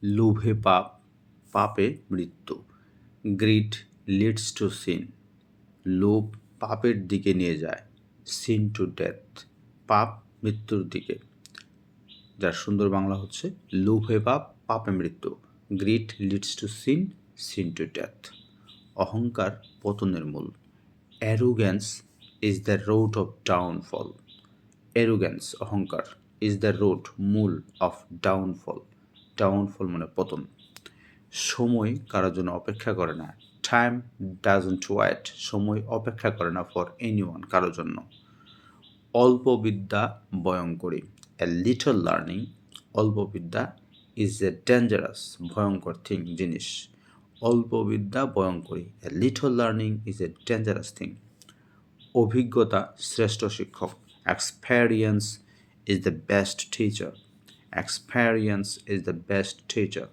লোভে পাপ, পাপে মৃত্যু। গ্রিড লিডস টু সিন, লোভ পাপের দিকে নিয়ে যায়। সিন টু ডেথ, পাপ মৃত্যুর দিকে। যার সুন্দর বাংলা হচ্ছে লোভে পাপ, পাপে মৃত্যু। Greed leads to sin, sin to death. অহংকার পতনের মূল। Arrogance is the road of downfall. Arrogance অহংকার, ইজ দ্য রোড মূল অফ ডাউনফল। ডাউনফল মানে পতন। সময় কারোর জন্য অপেক্ষা করে না। টাইম ডাজন্ট ওয়েট, সময় অপেক্ষা করে না ফর এনিওয়ান, কারোর জন্য। অল্প বিদ্যা ভয়ঙ্করী। এ লিটল লার্নিং, অল্প বিদ্যা ইজ এ ডেঞ্জারাস, ভয়ঙ্কর থিং, জিনিস। অল্প বিদ্যা ভয়ঙ্করী, a little learning is a dangerous thing. অভিজ্ঞতা শ্রেষ্ঠ শিক্ষক। Experience is the best teacher. Experience is the best teacher.